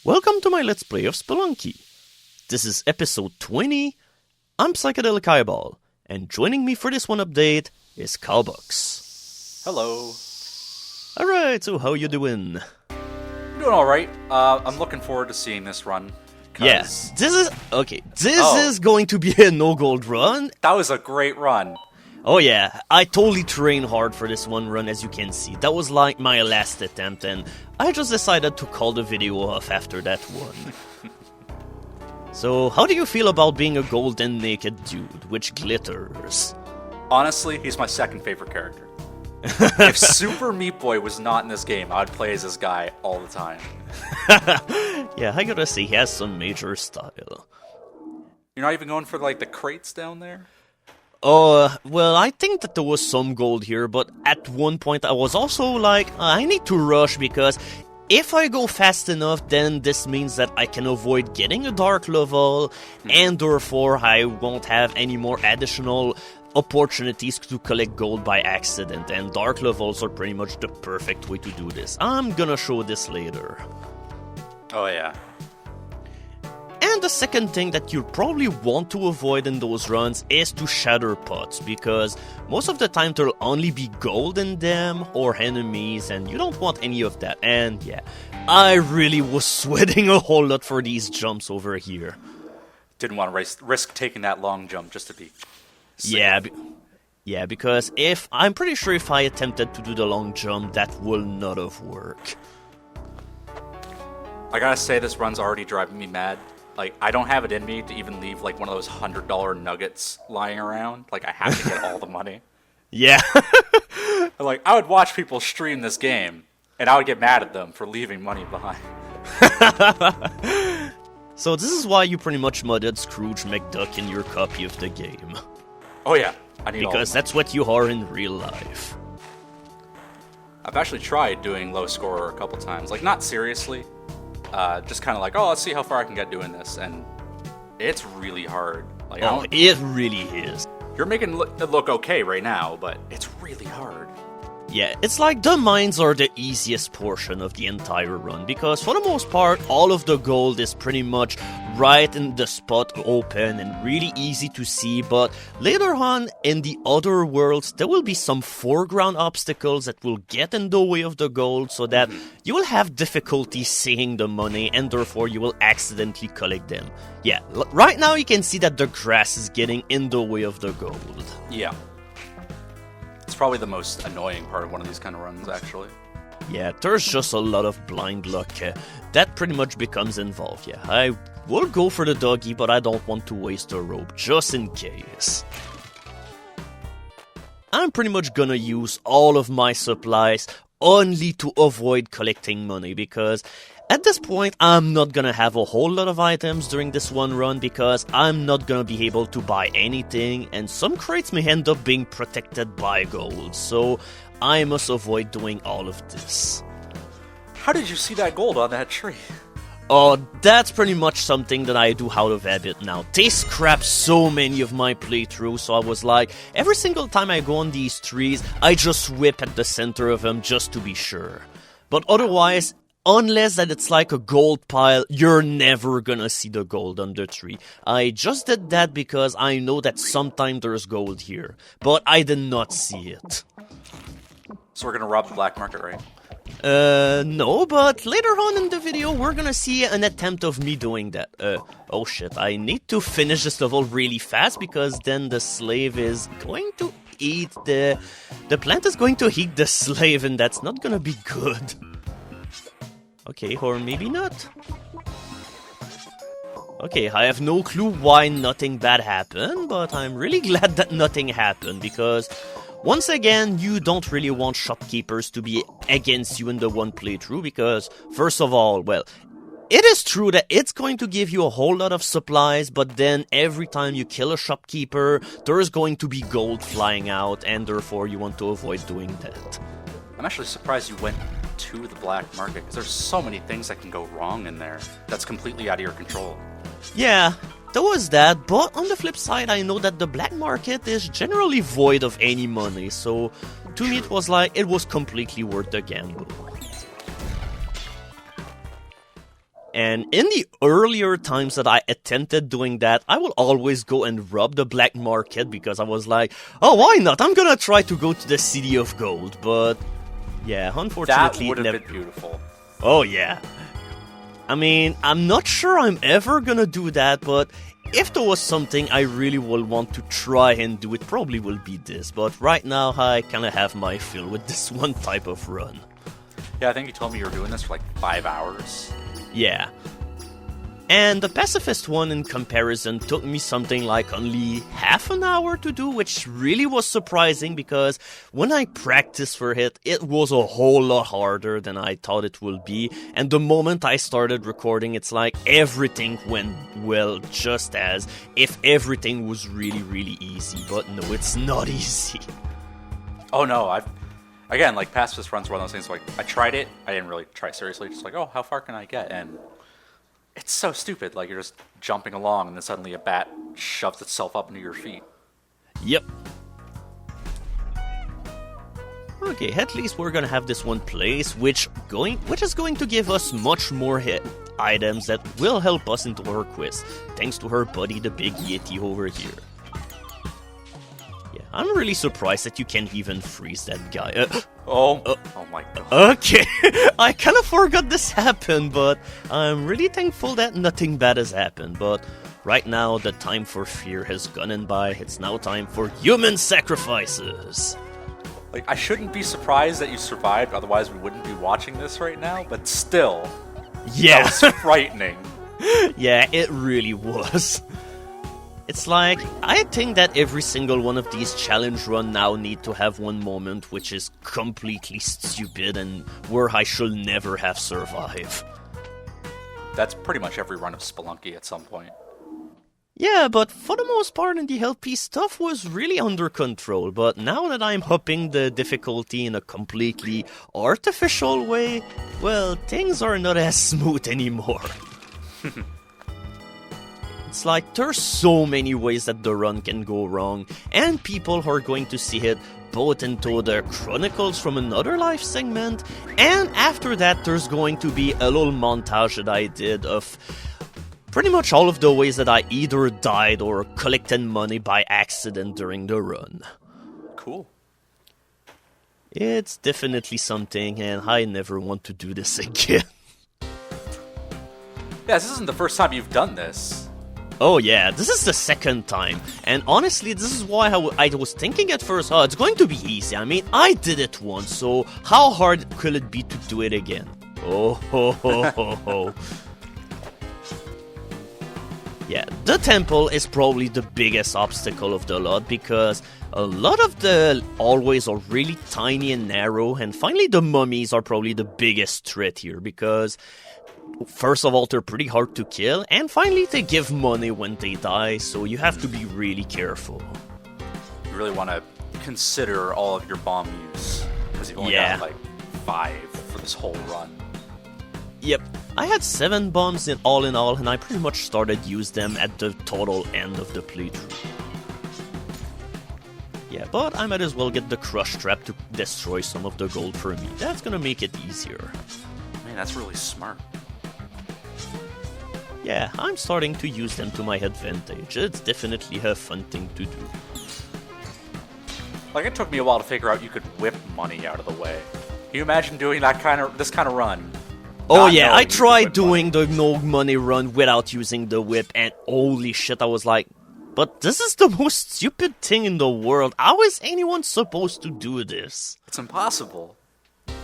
Welcome to my Let's Play of Spelunky. This is episode 20. I'm Psychedelic Eyeball, and joining me for this one update is Kaubocks. Hello. Alright, so how you doing? Doing alright. I'm looking forward to seeing this run. Yes, this is going to be a no-gold run. That was a great run. Oh yeah, I totally trained hard for this one run, as you can see. That was like my last attempt, and I just decided to call the video off after that one. So, how do you feel about being a golden naked dude, which glitters? Honestly, he's my second favorite character. If Super Meat Boy was not in this game, I'd play as this guy all the time. Yeah, I gotta say, he has some major style. You're not even going for, like, the crates down there? Well, I think that there was some gold here, but at one point I was also like, I need to rush because if I go fast enough, then this means that I can avoid getting a dark level, and therefore I won't have any more additional opportunities to collect gold by accident, and dark levels are pretty much the perfect way to do this. I'm gonna show this later. Oh, yeah. And the second thing that you'll probably want to avoid in those runs is to shatter pots, because most of the time there'll only be gold in them or enemies, and you don't want any of that. And yeah, I really was sweating a whole lot for these jumps over here. Didn't want to risk taking that long jump just to be safe. Yeah, because I'm pretty sure if I attempted to do the long jump, that will not have worked. I gotta say, this run's already driving me mad. Like, I don't have it in me to even leave, like, one of those $100 nuggets lying around. Like, I have to get all the money. Yeah. Like, I would watch people stream this game, and I would get mad at them for leaving money behind. So this is why you pretty much modded Scrooge McDuck in your copy of the game. Oh yeah, I need all because the money. that's what you are in real life. I've actually tried doing low score a couple times. Like, not seriously. Just kind of like, oh, let's see how far I can get doing this, and it's really hard. Like, it really is. You're making it look okay right now, but it's really hard. Yeah, it's like the mines are the easiest portion of the entire run, because for the most part, all of the gold is pretty much right in the spot open and really easy to see, but later on in the other worlds, there will be some foreground obstacles that will get in the way of the gold, so that you will have difficulty seeing the money, and therefore you will accidentally collect them. Yeah, right now you can see that the grass is getting in the way of the gold. Yeah. It's probably the most annoying part of one of these kind of runs, actually. Yeah, there's just a lot of blind luck that pretty much becomes involved. Yeah, I will go for the doggy, but I don't want to waste a rope, just in case. I'm pretty much gonna use all of my supplies only to avoid collecting money, because at this point, I'm not gonna have a whole lot of items during this one run, because I'm not gonna be able to buy anything, and some crates may end up being protected by gold, so I must avoid doing all of this. How did you see that gold on that tree? Oh, that's pretty much something that I do out of habit now. They scrap so many of my playthroughs, so I was like, every single time I go on these trees, I just whip at the center of them just to be sure. But otherwise, unless that it's like a gold pile, you're never gonna see the gold on the tree. I just did that because I know that sometimes there's gold here, but I did not see it. So we're gonna rob the black market, right? No, but later on in the video, we're gonna see an attempt of me doing that. Oh shit, I need to finish this level really fast, because then the slave is going to eat the plant is going to eat the slave, and that's not gonna be good. Okay, or maybe not. Okay, I have no clue why nothing bad happened, but I'm really glad that nothing happened, because once again, you don't really want shopkeepers to be against you in the one playthrough, because first of all, well, it is true that it's going to give you a whole lot of supplies, but then every time you kill a shopkeeper, there is going to be gold flying out, and therefore you want to avoid doing that. I'm actually surprised you went to the black market, because there's so many things that can go wrong in there that's completely out of your control. Yeah, there was that, but on the flip side, I know that the black market is generally void of any money, so to me it was like, it was completely worth the gamble. And in the earlier times that I attempted doing that, I will always go and rob the black market because I was like, oh, why not? I'm gonna try to go to the City of Gold. But yeah, unfortunately, that would have been beautiful. Oh yeah. I mean, I'm not sure I'm ever gonna do that, but if there was something I really will want to try and do, it probably will be this. But right now, I kind of have my fill with this one type of run. Yeah, I think you told me you were doing this for like 5 hours. Yeah. And the pacifist one in comparison took me something like only half an hour to do, which really was surprising because when I practiced for it, it was a whole lot harder than I thought it would be. And the moment I started recording, it's like everything went well, just as if everything was really, really easy. But no, it's not easy. Oh no, again, like pacifist runs were one of those things like I tried it, I didn't really try it seriously, just like, oh, how far can I get? And it's so stupid, like you're just jumping along and then suddenly a bat shoves itself up into your feet. Yep. Okay, at least we're gonna have this one place, which is going to give us much more items that will help us into our quest, thanks to her buddy, the big Yeti over here. Yeah, I'm really surprised that you can't even freeze that guy. Oh my god. Okay, I kind of forgot this happened, but I'm really thankful that nothing bad has happened. But right now, the time for fear has gone and by. It's now time for human sacrifices. Like, I shouldn't be surprised that you survived, otherwise we wouldn't be watching this right now, but still. Yeah. That was frightening. Yeah, it really was. It's like, I think that every single one of these challenge run now need to have one moment which is completely stupid and where I should never have survived. That's pretty much every run of Spelunky at some point. Yeah, but for the most part in the LP stuff was really under control, but now that I'm upping the difficulty in a completely artificial way, well, things are not as smooth anymore. It's like, there's so many ways that the run can go wrong, and people are going to see it both into the Chronicles from Another Life segment, and after that there's going to be a little montage that I did of pretty much all of the ways that I either died or collected money by accident during the run. Cool. It's definitely something, and I never want to do this again. Yeah, this isn't the first time you've done this. Oh yeah, this is the second time, and honestly, this is why I was thinking at first, oh, it's going to be easy. I mean, I did it once, so how hard could it be to do it again? Oh ho ho ho ho. Yeah, the temple is probably the biggest obstacle of the lot, because a lot of the hallways are really tiny and narrow, and finally the mummies are probably the biggest threat here, because first of all, they're pretty hard to kill, and finally, they give money when they die, so you have to be really careful. You really want to consider all of your bomb use, because you've only got like 5 for this whole run. Yep, I had 7 bombs in all, and I pretty much started use them at the total end of the playthrough. Yeah, but I might as well get the crush trap to destroy some of the gold for me. That's gonna make it easier. Man, that's really smart. Yeah, I'm starting to use them to my advantage. It's definitely a fun thing to do. Like, it took me a while to figure out you could whip money out of the way. Can you imagine doing this kind of run? Oh yeah, I tried doing the no money run without using the whip, and holy shit, I was like, but this is the most stupid thing in the world. How is anyone supposed to do this? It's impossible.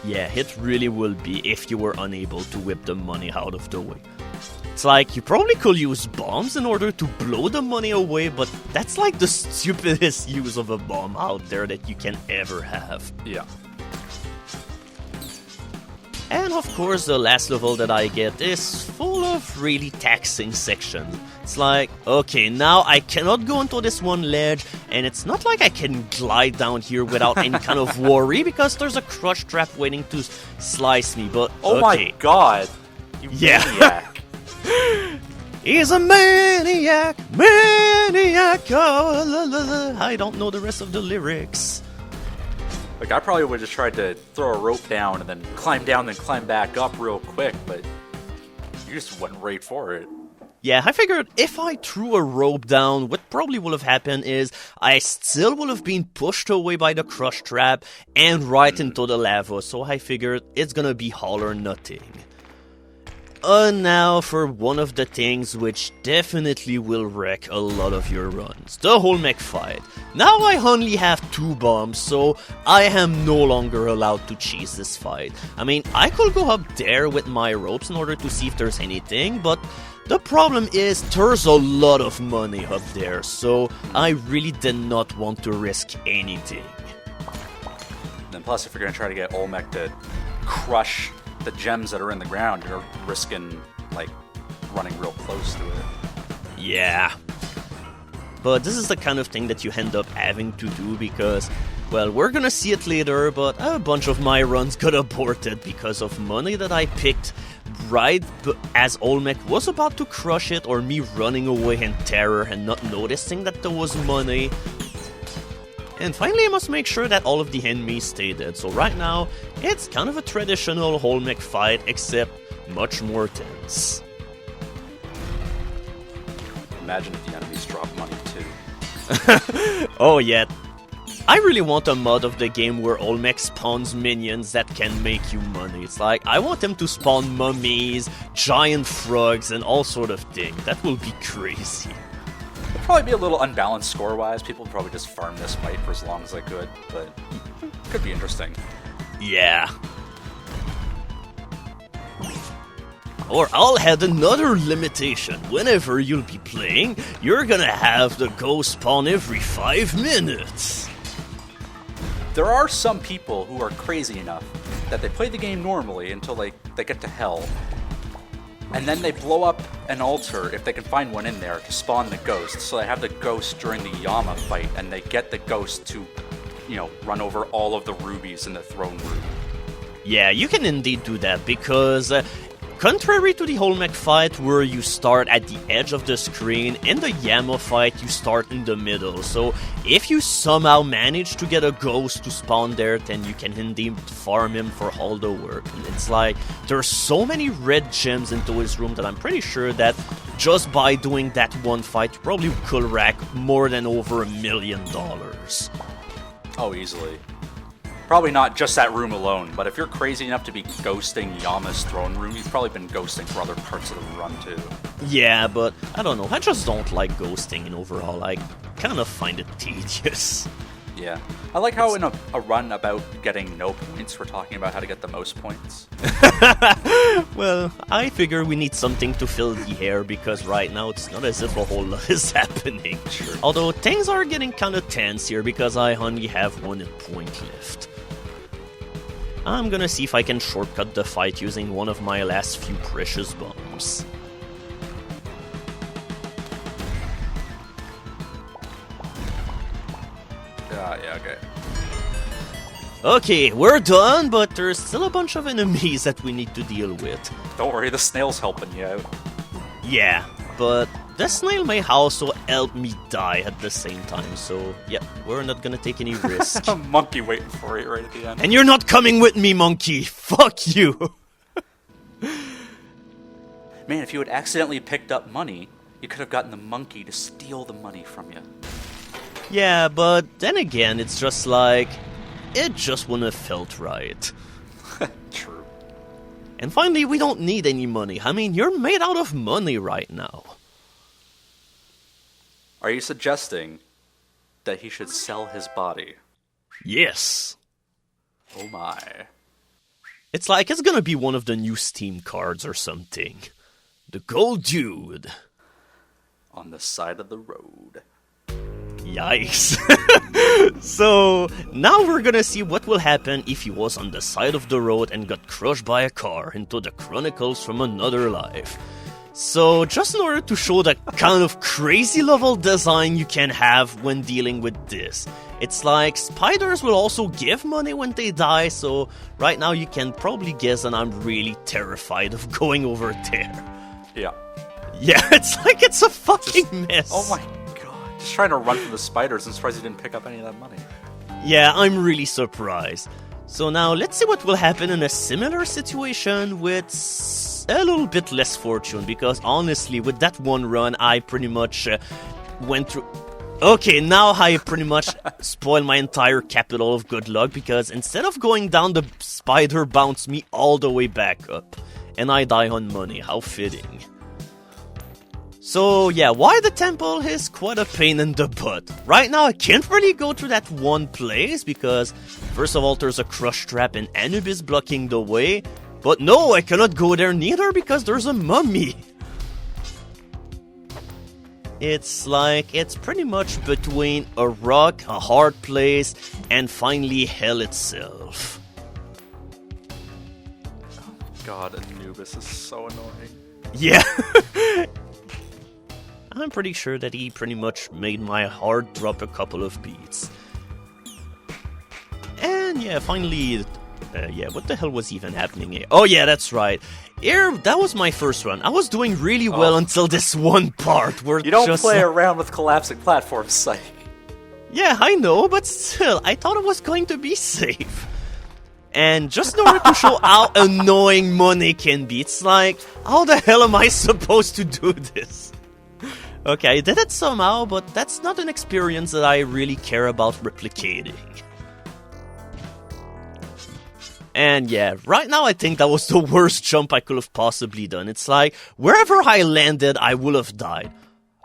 Yeah, it really will be if you were unable to whip the money out of the way. It's like, you probably could use bombs in order to blow the money away, but that's like the stupidest use of a bomb out there that you can ever have. Yeah. And of course, the last level that I get is full of really taxing sections. It's like, okay, now I cannot go into this one ledge, and it's not like I can glide down here without any kind of worry, because there's a crush trap waiting to slice me, but oh okay. My god! You maniac! He's a maniac! Maniac! Oh, la, la, la. I don't know the rest of the lyrics. Like, I probably would have just tried to throw a rope down and then climb back up real quick, but You just went right for it. Yeah, I figured if I threw a rope down, what probably would have happened is I still would have been pushed away by the crush trap and right into the lava, so I figured it's gonna be all or nothing. Now for one of the things which definitely will wreck a lot of your runs, the whole mech fight. Now I only have 2 bombs, so I am no longer allowed to cheese this fight. I mean, I could go up there with my ropes in order to see if there's anything, but the problem is there's a lot of money up there, so I really did not want to risk anything. Then plus, if you're going to try to get Olmec to crush the gems that are in the ground, you're risking, like, running real close to it. Yeah. But this is the kind of thing that you end up having to do because, well, we're gonna see it later, but a bunch of my runs got aborted because of money that I picked right as Olmec was about to crush it, or me running away in terror and not noticing that there was money. And finally, I must make sure that all of the enemies stay dead. So right now, it's kind of a traditional Olmec fight, except much more tense. Imagine if the enemies drop money too. Oh yeah. I really want a mod of the game where Olmec spawns minions that can make you money. It's like, I want him to spawn mummies, giant frogs, and all sort of things. That will be crazy. It'll probably be a little unbalanced score-wise. People would probably just farm this fight for as long as they could, but it could be interesting. Yeah. Or I'll add another limitation. Whenever you'll be playing, you're gonna have the ghost spawn every 5 minutes. There are some people who are crazy enough that they play the game normally until they get to hell. And then they blow up an altar, if they can find one in there, to spawn the ghost. So they have the ghost during the Yama fight, and they get the ghost to, run over all of the rubies in the throne room. Yeah, you can indeed do that, because contrary to the Olmec fight where you start at the edge of the screen, in the Yama fight you start in the middle. So if you somehow manage to get a ghost to spawn there, then you can indeed farm him for all the work. And it's like, there's so many red gems into his room that I'm pretty sure that just by doing that one fight, you probably could rack more than over $1 million. Oh, easily. Probably not just that room alone, but if you're crazy enough to be ghosting Yama's throne room, you've probably been ghosting for other parts of the run too. Yeah, but I don't know, I just don't like ghosting in overall. I kind of find it tedious. Yeah. I like how in a run about getting no points, we're talking about how to get the most points. Well, I figure we need something to fill the air, because right now it's not as if a whole lot is happening. Sure. Although things are getting kind of tense here because I only have 1 point left. I'm gonna see if I can shortcut the fight using one of my last few precious bombs. Yeah, okay. Okay, we're done, but there's still a bunch of enemies that we need to deal with. Don't worry, the snail's helping you out. Yeah, but the snail may also help me die at the same time, so yeah, we're not gonna take any risk. A monkey waiting for you right at the end. And you're not coming with me, monkey! Fuck you! Man, if you had accidentally picked up money, you could have gotten the monkey to steal the money from you. Yeah, but then again, it's just like, it just wouldn't have felt right. True. And finally, we don't need any money. I mean, you're made out of money right now. Are you suggesting that he should sell his body? Yes. Oh my. It's like it's gonna be one of the new Steam cards or something. The Gold Dude. On the side of the road. Yikes. So, now we're gonna see what will happen if he was on the side of the road and got crushed by a car into the Chronicles from Another Life. So, just in order to show the kind of crazy level design you can have when dealing with this, it's like spiders will also give money when they die, so right now you can probably guess that I'm really terrified of going over there. Yeah. Yeah, it's like it's a fucking mess. Oh my god. Just trying to run from the spiders. I'm surprised he didn't pick up any of that money. Yeah, I'm really surprised. So now let's see what will happen in a similar situation with was a little bit less fortune, because honestly, with that one run, I pretty much went through... Okay, now I pretty much spoiled my entire capital of good luck, because instead of going down, the spider bounced me all the way back up. And I die on money, how fitting. So yeah, why the temple is quite a pain in the butt. Right now I can't really go to that one place, because first of all there's a crush trap and Anubis blocking the way. But no, I cannot go there neither, because there's a mummy. It's like, it's pretty much between a rock, a hard place, and finally hell itself. Oh god, Anubis is so annoying. Yeah. I'm pretty sure that he pretty much made my heart drop a couple of beats. And yeah, finally... yeah, what the hell was even happening here? Oh yeah, that's right. Here, that was my first run. I was doing really well until this one part where you don't play around with collapsing platforms, psych. Yeah, I know, but still, I thought it was going to be safe. And just in order to show how annoying money can be, it's like, how the hell am I supposed to do this? Okay, I did it somehow, but that's not an experience that I really care about replicating. And yeah, right now I think that was the worst jump I could have possibly done. It's like, wherever I landed, I would have died.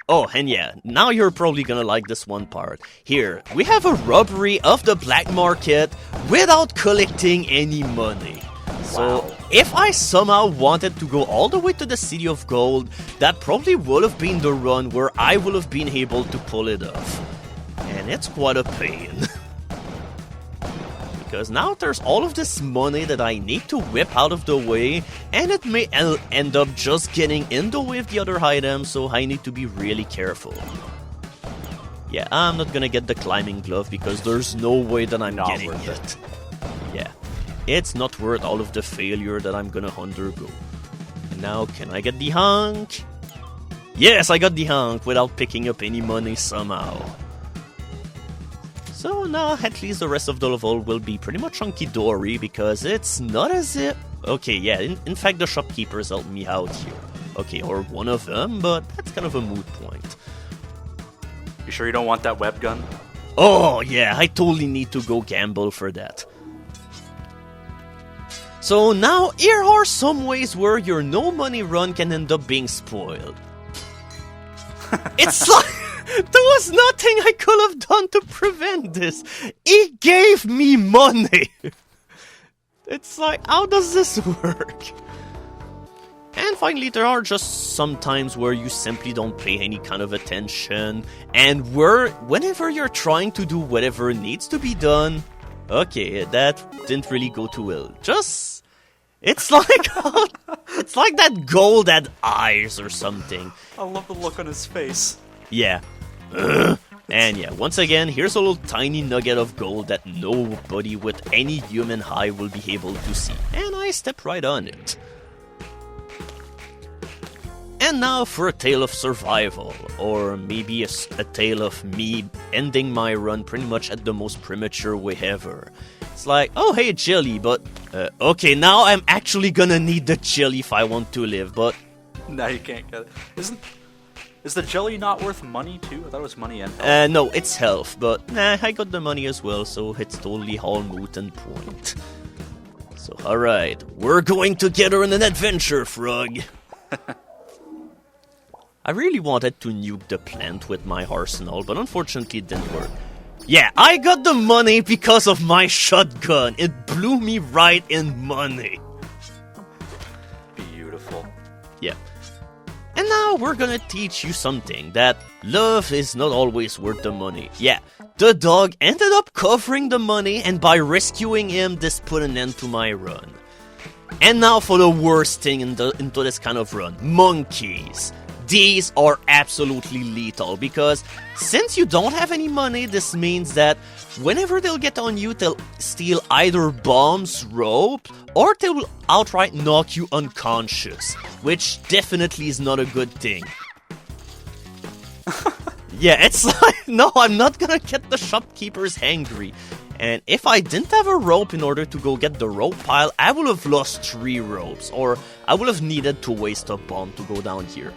Oh, and yeah, now you're probably gonna like this one part. Here, we have a robbery of the black market without collecting any money. So, if I somehow wanted to go all the way to the City of Gold, that probably would have been the run where I would have been able to pull it off. And it's quite a pain. Because now there's all of this money that I need to whip out of the way, and it may end up just getting in the way of the other items, so I need to be really careful. Yeah, I'm not gonna get the climbing glove because there's no way that I'm getting it. Yeah, it's not worth all of the failure that I'm gonna undergo. Now, can I get the hunk? Yes, I got the hunk without picking up any money somehow. So now, at least the rest of the level will be pretty much hunky-dory, because it's not as if... Okay, yeah, in fact the shopkeepers helped me out here. Okay, or one of them, but that's kind of a moot point. You sure you don't want that web gun? Oh yeah, I totally need to go gamble for that. So now, here are some ways where your no-money run can end up being spoiled. It's like... There was nothing I could have done to prevent this. He gave me money. It's like, how does this work? And finally, there are just some times where you simply don't pay any kind of attention. And whenever you're trying to do whatever needs to be done... Okay, that didn't really go too well. Just... It's like... it's like that gold had eyes or something. I love the look on his face. Yeah. And yeah, once again, here's a little tiny nugget of gold that nobody with any human eye will be able to see. And I step right on it. And now for a tale of survival, or maybe a tale of me ending my run pretty much at the most premature way ever. It's like, oh hey, jelly, but... okay, now I'm actually gonna need the jelly if I want to live, but... Now you can't get it. Is the jelly not worth money too? I thought it was money and health. No, it's health, but nah, I got the money as well, so it's totally all moot and point. So, alright, we're going together on an adventure, Frog! I really wanted to nuke the plant with my arsenal, but unfortunately it didn't work. Yeah, I got the money because of my shotgun! It blew me right in money! Beautiful. Yeah. And now we're gonna teach you something, that love is not always worth the money. Yeah, the dog ended up covering the money, and by rescuing him, this put an end to my run. And now for the worst thing into this kind of run, monkeys. These are absolutely lethal, because since you don't have any money, this means that whenever they'll get on you, they'll steal either bombs, rope, or they will outright knock you unconscious, which definitely is not a good thing. Yeah, it's like, no, I'm not gonna get the shopkeepers angry. And if I didn't have a rope in order to go get the rope pile, I would have lost 3 ropes, or I would have needed to waste a bomb to go down here.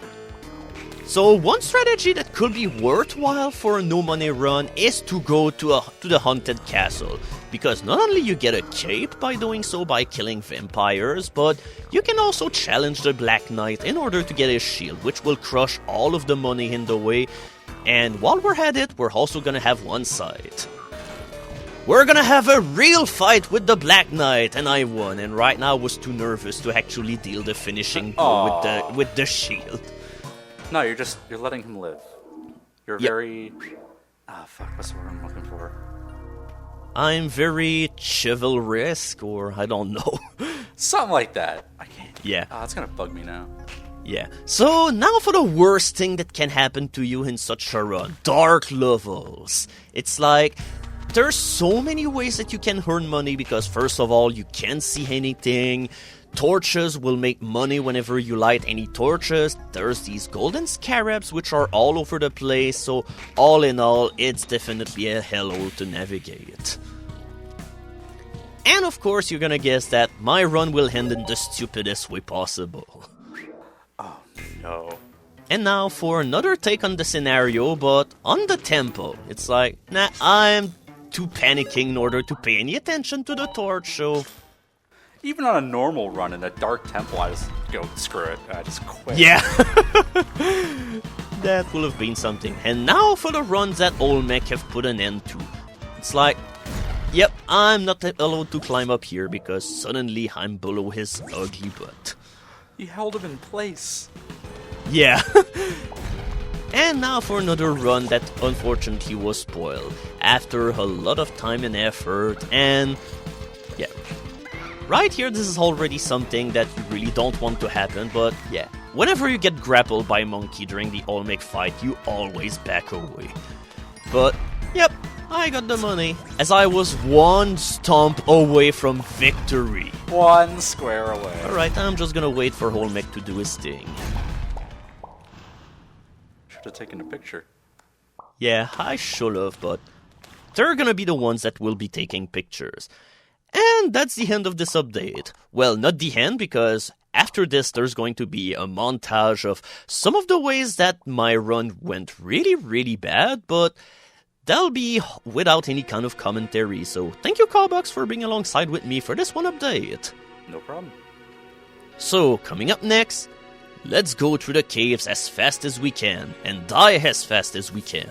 So one strategy that could be worthwhile for a no money run is to go to the haunted castle, because not only you get a cape by doing so by killing vampires, but you can also challenge the Black Knight in order to get his shield, which will crush all of the money in the way. And while we're at it, we're also gonna have one side. We're gonna have a real fight with the Black Knight, and I won, and right now I was too nervous to actually deal the finishing blow with the shield. No, you're letting him live. You're very... what's the word I'm looking for? I'm very chivalrous, or I don't know. Something like that. I can't... Yeah. Oh, it's gonna bug me now. Yeah. So, now for the worst thing that can happen to you in such a run. Dark levels. It's like... There's so many ways that you can earn money, because first of all, you can't see anything. Torches will make money whenever you light any torches. There's these golden scarabs which are all over the place, so all in all, it's definitely a hellhole to navigate. And of course, you're gonna guess that my run will end in the stupidest way possible. Oh no. And now for another take on the scenario, but on the tempo. It's like, nah, I'm too panicking in order to pay any attention to the torch, so... Even on a normal run in a dark temple, I just go, screw it, I just quit. Yeah! That will have been something. And now for the runs that Olmec have put an end to. It's like, yep, I'm not allowed to climb up here because suddenly I'm below his ugly butt. He held him in place. Yeah. And now for another run that unfortunately was spoiled after a lot of time and effort, and yeah. Right here, this is already something that you really don't want to happen, but yeah. Whenever you get grappled by a monkey during the Olmec fight, you always back away. But, yep, I got the money, as I was one stomp away from victory. One square away. Alright, I'm just gonna wait for Olmec to do his thing. Should have taken a picture. Yeah, I should have, but they're gonna be the ones that will be taking pictures. And that's the end of this update. Well, not the end, because after this there's going to be a montage of some of the ways that my run went really, really bad, but that'll be without any kind of commentary. So thank you, Kaubocks, for being alongside with me for this one update. No problem. So, coming up next, let's go through the caves as fast as we can, and die as fast as we can.